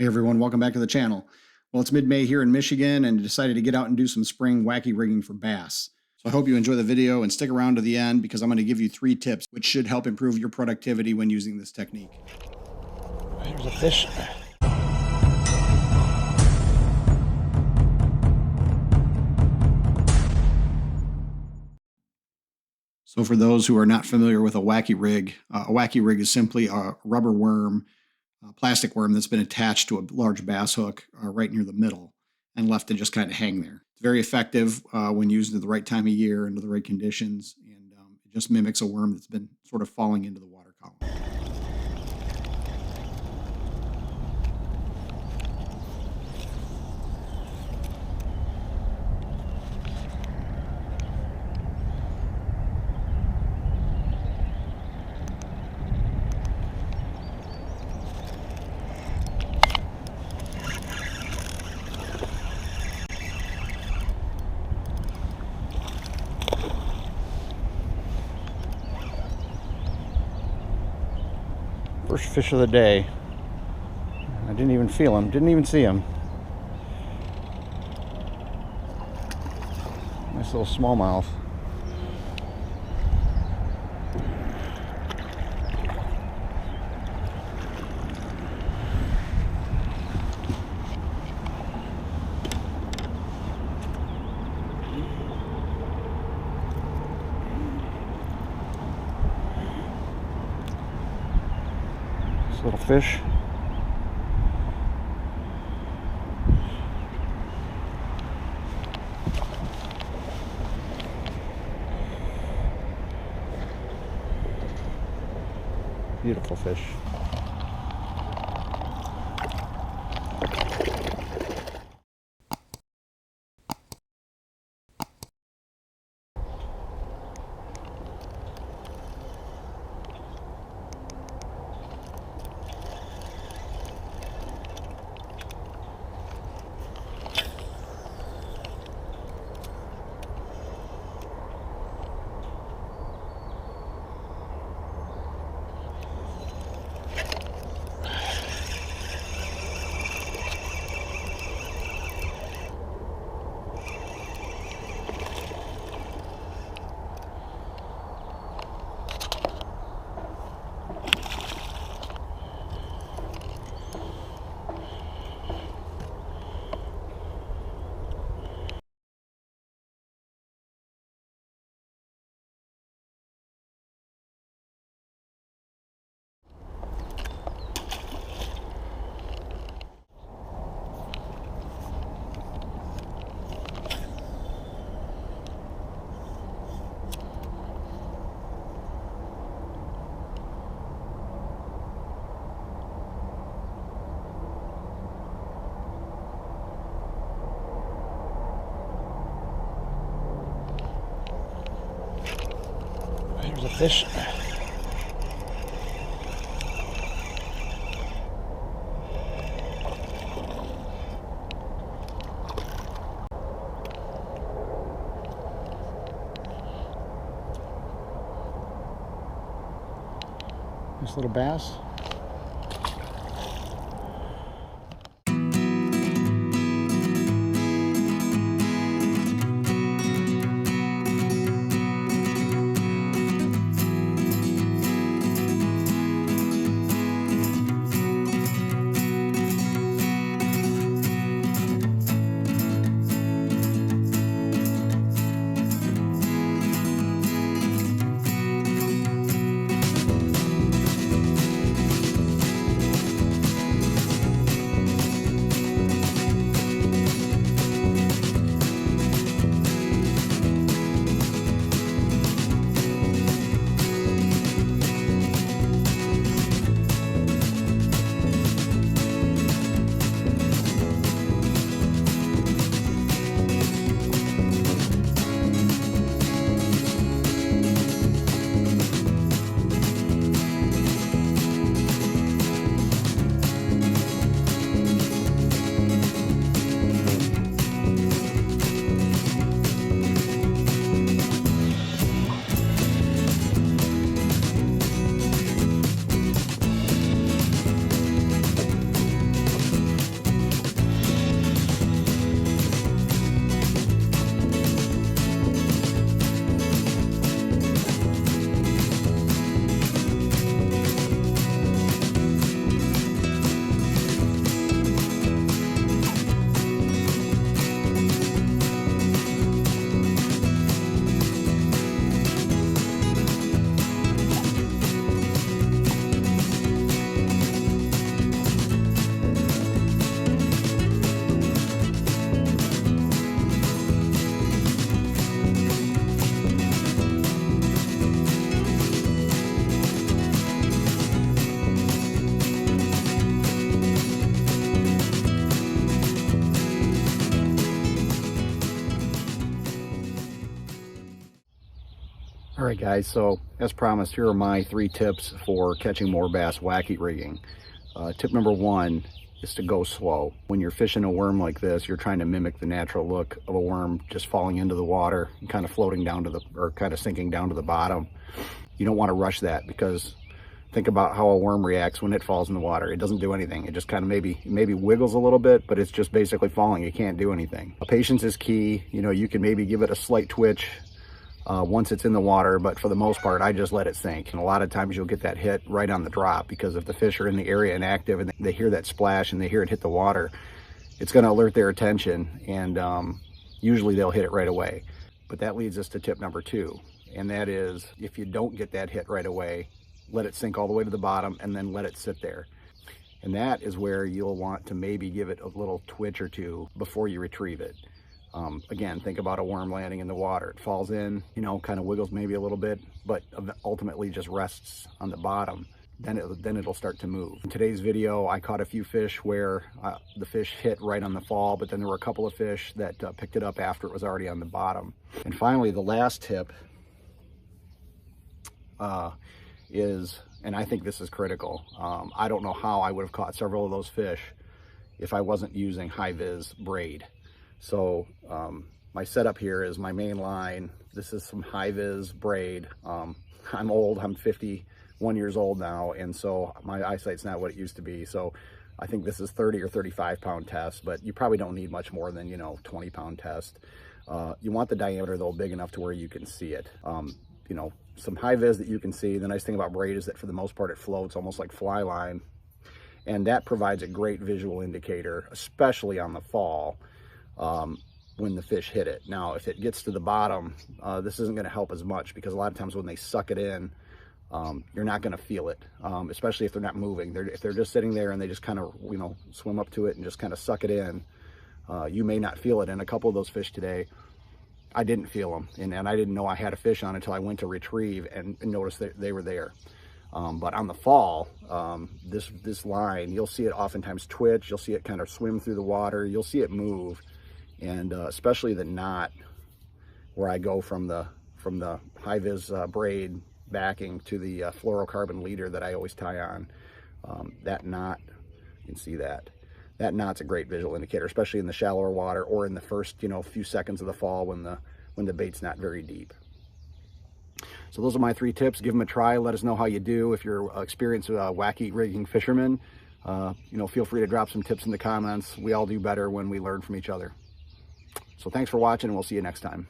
Hey everyone, welcome back to the channel. Well, it's mid-May here in Michigan and decided to get out and do some spring wacky rigging for bass. So I hope you enjoy the video and stick around to the end because I'm going to give you 3 tips which should help improve your productivity when using this technique. There's a fish. So for those who are not familiar with a wacky rig is simply a rubber worm, a plastic worm that's been attached to a large bass hook right near the middle and left to just kind of hang there. It's very effective when used at the right time of year under the right conditions, and it just mimics a worm that's been sort of falling into the water column. First fish of the day. I didn't even feel him, didn't even see him. Nice little smallmouth. Little fish. Beautiful fish. There's a fish. Nice little bass. right, guys, so as promised, here are my 3 tips for catching more bass wacky rigging. Tip number 1 is to go slow. When you're fishing a worm like this, you're trying to mimic the natural look of a worm just falling into the water and kind of floating down to the, or kind of sinking down to the bottom. You don't want to rush that, because think about how a worm reacts when it falls in the water. It doesn't do anything. It just kind of maybe wiggles a little bit, but it's just basically falling. It can't do anything. Patience is key. You know, you can maybe give it a slight twitch once it's in the water, but for the most part, I just let it sink. And a lot of times you'll get that hit right on the drop, because if the fish are in the area and active and they hear that splash and they hear it hit the water, it's going to alert their attention, and usually they'll hit it right away. But that leads us to tip number 2, and that is, if you don't get that hit right away, let it sink all the way to the bottom and then let it sit there. And that is where you'll want to maybe give it a little twitch or two before you retrieve it. Again, think about a worm landing in the water. It falls in, you know, kind of wiggles maybe a little bit, but ultimately just rests on the bottom. Then it'll start to move. In today's video, I caught a few fish where the fish hit right on the fall, but then there were a couple of fish that picked it up after it was already on the bottom. And finally, the last tip is, and I think this is critical, I don't know how I would have caught several of those fish if I wasn't using high-vis braid. So my setup here is my main line. This is some high-vis braid. I'm old, I'm 51 years old now, and so my eyesight's not what it used to be. So I think this is 30 or 35 pound test, but you probably don't need much more than, 20 pound test. You want the diameter though big enough to where you can see it. Some high-vis that you can see. The nice thing about braid is that for the most part it floats almost like fly line, and that provides a great visual indicator, especially on the fall, when the fish hit it. Now, if it gets to the bottom, this isn't going to help as much, because a lot of times when they suck it in, you're not going to feel it, especially if they're not moving. If they're just sitting there and they just kind of, swim up to it and just kind of suck it in, you may not feel it. And a couple of those fish today, I didn't feel them, and I didn't know I had a fish on until I went to retrieve and noticed that they were there. But on the fall, this line, you'll see it oftentimes twitch. You'll see it kind of swim through the water. You'll see it move, and especially the knot, where I go from the high-vis braid backing to the fluorocarbon leader that I always tie on. That knot, you can see that. That knot's a great visual indicator, especially in the shallower water or in the first, few seconds of the fall when the bait's not very deep. So those are my 3 tips. Give them a try. Let us know how you do. If you're experienced wacky rigging fisherman, feel free to drop some tips in the comments. We all do better when we learn from each other. So thanks for watching, and we'll see you next time.